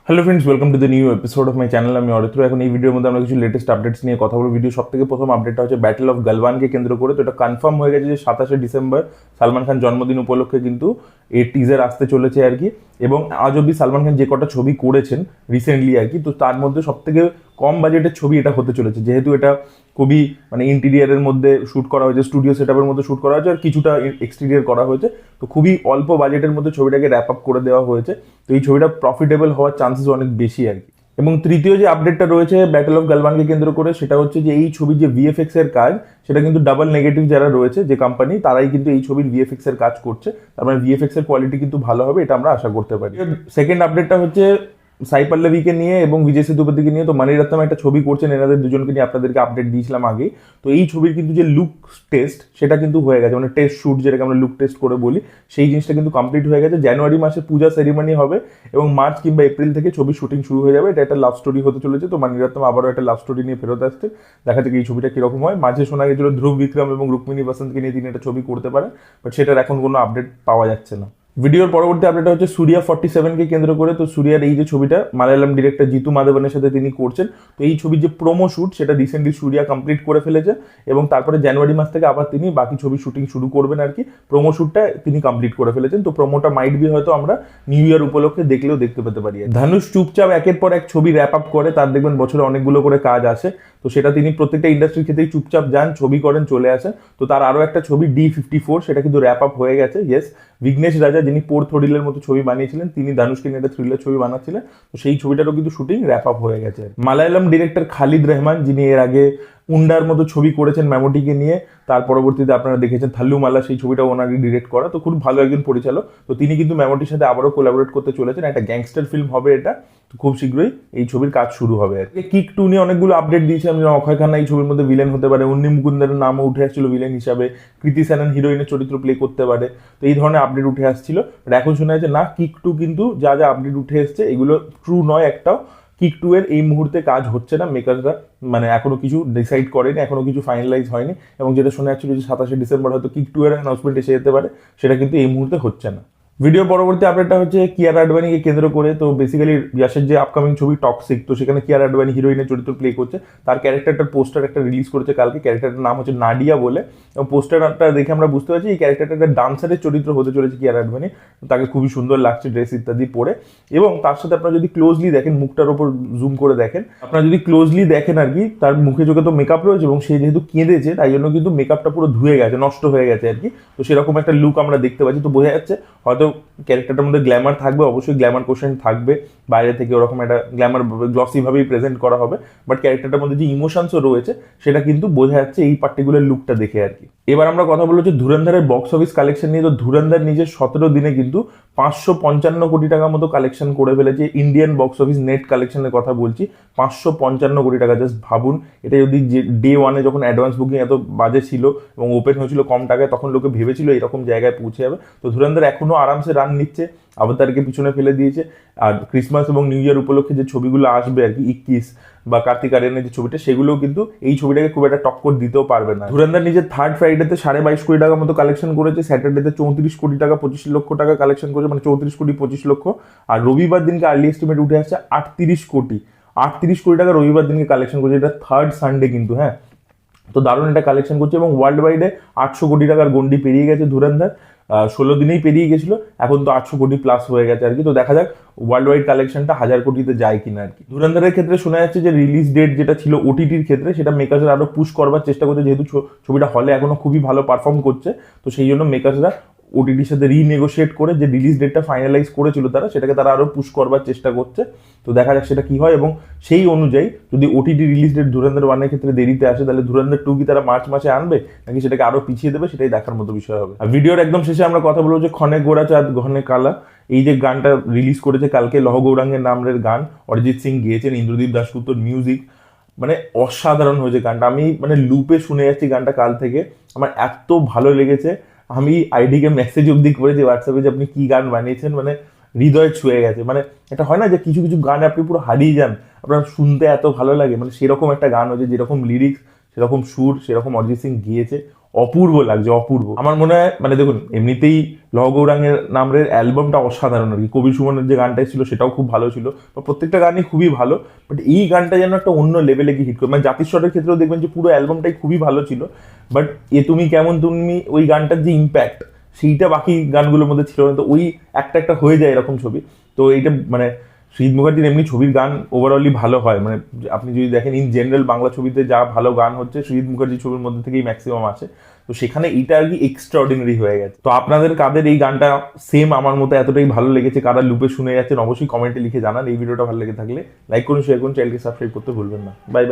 Hello friends, welcome to the new episode of my channel. আমি অরিত্র। এখন এই ভিডিওর মধ্যে আমরা কিছু লেটেস্ট আপডেটস নিয়ে কথা বলবো। ভিডিও সব থেকে প্রথম আপডেটটা হচ্ছে ব্যাটেল অফ গালওয়ানকে কেন্দ্র করে। তো এটা কনফার্ম হয়ে গেছে যে 27শে ডিসেম্বর সালমান খান জন্মদিন উপলক্ষে কিন্তু এই টিজার আসতে চলেছে আর কি। এবং আজ অব্দি সালমান খান যে কটা ছবি করেছেন রিসেন্টলি আর কি, তো তার মধ্যে সব থেকে কম বাজেটের ছবি এটা হতে চলেছে, যেহেতু এটা খুবই মানে ইন্টেরিয়ারের মধ্যে শ্যুট করা হয়েছে, স্টুডিও সেটআপের মধ্যে শ্যুট করা হয়েছে, আর কিছুটা এক্সটেরিয়ার করা হয়েছে। তো খুবই অল্প বাজেটের মধ্যে ছবিটাকে র্যাপ আপ করে দেওয়া হয়েছে। তো এই ছবিটা প্রফিটেবল হওয়ার চান্সেস অনেক বেশি আর কি। এবং তৃতীয় যে আপডেটটা রয়েছে ব্যাটেল অফ গালওয়ানকে কেন্দ্র করে, সেটা হচ্ছে যে এই ছবির যে ভিএফএক্স এর কাজ, সেটা কিন্তু ডাবল নেগেটিভ যারা রয়েছে যে কোম্পানি, তারাই কিন্তু এই ছবির ভিএফএক্স এর কাজ করছে। তার মানে ভিএফএক্স এর কোয়ালিটি কিন্তু ভালো হবে, এটা আমরা আশা করতে পারি। সেকেন্ড আপডেটটা হচ্ছে সাই পল্লবীকে নিয়ে এবং বিজয় সেতুপতিকে নিয়ে। তো মানিরত্নম একটা ছবি করছেন, এনাদের দুজনকে নিয়ে আপনাদেরকে আপডেট দিয়েছিলাম আগে। তো এই ছবির কিন্তু যে লুক টেস্ট সেটা কিন্তু হয়ে গেছে, মানে টেস্ট শুট যেটাকে আমরা লুক টেস্ট করে বলি, সেই জিনিসটা কিন্তু কমপ্লিট হয়ে গেছে। জানুয়ারি মাসে পূজা সেরিমনি হবে এবং মার্চ কিংবা এপ্রিল থেকে ছবির শুটিং শুরু হয়ে যাবে। এটা একটা লাভ স্টোরি হতে চলেছে। তো মানিরত্নম আবারও একটা লাভ স্টোরি নিয়ে ফেরত আসছে। দেখা যাক এই ছবিটা কিরকম হয়। মাঝে শোনা গেছিল ধ্রুব বিক্রম এবং রুক্মিণী বসন্তকে নিয়ে তিনি একটা ছবি করতে পারেন, বাট সেটার এখন কোনো আপডেট পাওয়া যাচ্ছে না। ভিডিওর পরবর্তী আপডেট হচ্ছে সূর্যা 47কে কেন্দ্র করে। তো সূর্যার এই যে ছবিটা মালায়ালাম ডিরেক্টর জিতু মাধবনের সাথে তিনি করছেন, তো এই ছবির যে প্রোমো শুট সেটা রিসেন্টলি সূর্যা কমপ্লিট করে ফেলেছে এবং তারপরে জানুয়ারি মাস থেকে আবার তিনি বাকি ছবি শুটিং শুরু করবেন আর কি। প্রোমো শুটটা তিনি কমপ্লিট করে ফেলেছেন। তো প্রোমোটা মাইট বি হয়তো আমরা নিউ ইয়ার উপলক্ষে দেখলেও দেখতে পেতে পারি। ধানুষ চুপচাপ একের পর এক ছবি র্যাপ আপ করে, তার দেখবেন বছরে অনেকগুলো করে কাজ আসে। তো সেটা তিনি প্রত্যেকটা ইন্ডাস্ট্রির ক্ষেত্রেই চুপচাপ যান, ছবি করেন, চলে আসেন। তো তার আরও একটা ছবি D54, সেটা কিন্তু র্যাপ আপ হয়ে গেছে। ইয়েস, বিঘ্নেশ রাজা যিনি পোর থরিলের মতো ছবি বানিয়েছিলেন, তিনি দানুষকে নিয়ে একটা থ্রিলার ছবি বানাচ্ছিলেন। তো সেই ছবিটারও কিন্তু শুটিং র্যাপ আপ হয়ে গেছে। মালায়ালাম ডিরেক্টর খালিদ রহমান, যিনি এর আগে উন্ডার মতো ছবি করেছেন ম্যামোটিকে নিয়ে, তার পরবর্তীতে আপনারা দেখেছেন থাল্লুমালা, সেই ছবিটা ওনারই ডিরেক্ট করা। তো খুব ভালো একজন পরিচালক। তো তিনি কিন্তু ম্যামোটির সাথে আবারও কোলাবোরেট করতে চলেছেন। একটা গ্যাংস্টার ফিল্ম হবে এটা। তো খুব শীঘ্রই এই ছবির কাজ শুরু হবে আর কি। কিক 2 নিয়ে অনেকগুলো আপডেট দিয়েছিলাম, যেমন অক্ষয় খান্না এই ছবির মধ্যে ভিলেন হতে পারে, উন্নি মুকুন্দের নামও উঠে আসছিল ভিলেন হিসাবে, কৃতি সেনন হিরোইনের চরিত্র প্লে করতে পারে। তো এই ধরনের আপডেট উঠে আসছিল, বাট এখন শোনা যাচ্ছে না, কিক 2 কিন্তু যা যা আপডেট উঠে এসছে এগুলো ট্রু নয় একটাও। কিক 2 এর এই মুহূর্তে কাজ হচ্ছে না, মেকাররা মানে এখনো কিছু ডিসাইড করেনি, এখনো কিছু ফাইনালাইজ হয়নি। এবং যেটা শোনা যাচ্ছিল যে 27শে ডিসেম্বর হয়তো কিক 2 এর অ্যানাউন্সমেন্ট এসে যেতে পারে, সেটা কিন্তু এই মুহূর্তে হচ্ছে না। ভিডিও পরবর্তী আপডেটটা হচ্ছে কিয়ারা আডবাণীকে কেন্দ্র করে। তো বেসিক্যালি ইয়াশের যে আপকামিং ছবি টক্সিক, তো সেখানে কিয়ারা আডবাণী হিরোইনের চরিত্র প্লে করছে। তার ক্যারেক্টারটার পোস্টার একটা রিলিজ করেছে কালকে। ক্যারেক্টারটার নাম হচ্ছে নাডিয়া বলে। এবং পোস্টারটা দেখে আমরা বুঝতে পারছি এই ক্যারেক্টারটা একটা ডান্সারের চরিত্র হতে চলেছে কিয়ারা আডবাণী। তাকে খুবই সুন্দর লাগছে ড্রেস ইত্যাদি পরে। এবং তার সাথে আপনারা যদি ক্লোজলি দেখেন, মুখটার ওপর জুম করে দেখেন, আপনারা যদি ক্লোজলি দেখেন আর কি, তার মুখে চোখে তো মেকআপ রয়েছে এবং সে যেহেতু কেঁদেছে তাই জন্য কিন্তু মেকআপটা পুরো ধুয়ে গেছে, নষ্ট হয়ে গেছে আর কি। তো সেরকম একটা লুক আমরা দেখতে পাচ্ছি। তো বোঝা যাচ্ছে হয়তো ক্যারেক্টারটার মধ্যে গ্ল্যামার থাকবে, অবশ্যই গ্ল্যামার কোশ্চেন থাকবে, বাইরে থেকে ওরকম একটা গ্ল্যামার গ্লসি ভাবেই প্রেজেন্ট করা হবে। বাট ক্যারেক্টারটার মধ্যে যে ইমোশনসও রয়েছে সেটা কিন্তু বোঝা যাচ্ছে এই পার্টিকুলার লুকটা দেখে আর কি। এবার আমরা কথা বলছি ধুরন্ধরের বক্স অফিস কালেকশন নিয়ে। তো ধুরন্ধর নিজের 17 দিনে কিন্তু 555 কোটি টাকা মতো কালেকশন করে ফেলেছে। ইন্ডিয়ান বক্স অফিস নেট কালেকশনের কথা বলছি, 555 কোটি টাকা। জাস্ট ভাবুন, এটা যদি ডে ওয়ানে যখন অ্যাডভান্স বুকিং এত বাজে ছিল এবং ওপেন হয়েছিল কম টাকায়, তখন লোকে ভেবেছিল এরকম জায়গায় পৌঁছে যাবে। তো ধুরন্ধর এখনো আরামসে রান নিচ্ছে, আবতারকে পিছনে ফেলে দিয়েছে। আর ক্রিসমাস এবং নিউ ইয়ার উপলক্ষে যে ছবিগুলো আসবে আর কি, 21 বা কার্তিক আরিয়ানের যে ছবিটা, সেগুলোও কিন্তু এই ছবিটাকে খুব একটা টক্কর দিতেও পারবে না। ধুরন্ধর নিজের থার্ড ফ্রাইডেতে 22.5 কোটি টাকা মতো কালেকশন করেছে, স্যাটারডেতে 34 কোটি টাকা 25 লক্ষ টাকা কালেকশন করেছে, মানে 34 কোটি 25 লক্ষ। আর রবিবার দিনকে আর্লি এস্টিমেট উঠে আসছে 38 কোটি 38 কোটি টাকা রবিবার দিনকে কালেকশন করেছে। এটা থার্ড সানডে কিন্তু, হ্যাঁ। তো দারুণ এটা কালেকশন করছে এবং ওয়ার্ল্ড ওয়াইডে 800 কোটি টাকার গন্ডি পেরিয়ে গেছে ধুরন্ধর। 16 দিনেই পেরিয়ে গেছিল, এখন তো 800 কোটি প্লাস হয়ে গেছে আর কি। তো দেখা যাক ওয়ার্ল্ড ওয়াইড কালেকশনটা 1000 কোটিতে যায় কিনা আর কি। ধুরন্ধরের ক্ষেত্রে শোনা যাচ্ছে যে রিলিজ ডেট যেটা ছিল ওটিটির ক্ষেত্রে, সেটা মেকার্সরা আরো পুশ করবার চেষ্টা করছে, যেহেতু ছবিটা হলে এখনো খুবই ভালো পারফর্ম করছে। তো সেই জন্য মেকার্সরা ওটিটির সাথে রিনেগোশিয়েট করে যে রিলিজ ডেটটা ফাইনালাইজ করেছিল তারা, সেটাকে তারা আরো পুশ করবার চেষ্টা করছে। তো দেখা যাক সেটা কি হয়। এবং সেই অনুযায়ী যদি ওটিটি রিলিজ ডেট ধুরন্ধর 1 এর ক্ষেত্রে দেরিতে আসে, তাহলে ধুরন্ধর 2 কি তারা মার্চ মাসে আনবে নাকি সেটাকে আরো পিছিয়ে দেবে, সেটাই দেখার মতো বিষয় হবে। আর ভিডিওর একদম শেষে আমরা কথা বলবো যে ক্ষণে গোড়া চাঁদ ঘনে কালা, এই যে গানটা রিলিজ করেছে কালকে, লহ গৌরাঙ্গের নামের গান, অরিজিৎ সিং গেয়েছেন, ইন্দ্রদীপ দাশগুপ্তর মিউজিক, মানে অসাধারণ হয়েছে গানটা। আমি মানে লুপে শুনে যাচ্ছি গানটা কাল থেকে, আমার এত ভালো লেগেছে। আমি আইডিকে মেসেজ অব্দি করেছি হোয়াটসঅ্যাপে যে আপনি কি গান বানিয়েছেন, মানে হৃদয় ছুঁয়ে গেছে। মানে এটা হয় না যে কিছু কিছু গান আপনি পুরো হারিয়ে যান, আপনার শুনতে এত ভালো লাগে, মানে সেরকম একটা গান হয়েছে, যেরকম লিরিক্স সেরকম সুর সেরকম অরিজিৎ সিং গিয়েছে, অপূর্ব লাগছে, অপূর্ব। আমার মনে হয় মানে দেখুন, এমনিতেই লহ গৌরাঙ্গের নামের অ্যালবামটা অসাধারণ আর কি। কবি সুমনের যে গানটা ছিল সেটাও খুব ভালো ছিল, বা প্রত্যেকটা গানই খুবই ভালো। বাট এই গানটা যেন একটা অন্য লেভেলে গিয়ে হিট করে, মানে জাতিস্বরের ক্ষেত্রেও দেখবেন যে পুরো অ্যালবামটাই খুবই ভালো ছিল, বাট এ তুমি কেমন তুমি ওই গানটার যে ইম্প্যাক্ট সেইটা বাকি গানগুলোর মধ্যে ছিল না। তো ওই একটা একটা হয়ে যায় এরকম ছবি। তো এইটা মানে শহীদ মুখার্জির এমনি ছবির গান ওভারঅলই ভালো হয়, মানে আপনি যদি দেখেন ইন জেনারেল বাংলা ছবিতে যা ভালো গান হচ্ছে শহীদ মুখার্জি ছবির মধ্যে থেকেই ম্যাক্সিমাম আসে। তো সেখানে এইটা আর কি এক্সট্রা অর্ডিনারি হয়ে গেছে। তো আপনাদের কাদের এই গানটা সেম আমার মতো এতটাই ভালো লেগেছে, কারা লুপে শুনে যাচ্ছেন, অবশ্যই কমেন্টে লিখে জানান। এই ভিডিওটা ভালো লেগে থাকলে লাইক করুন, শেয়ার করুন, চ্যানেলকে সাবস্ক্রাইব করতে ভুলবেন না। Bye bye.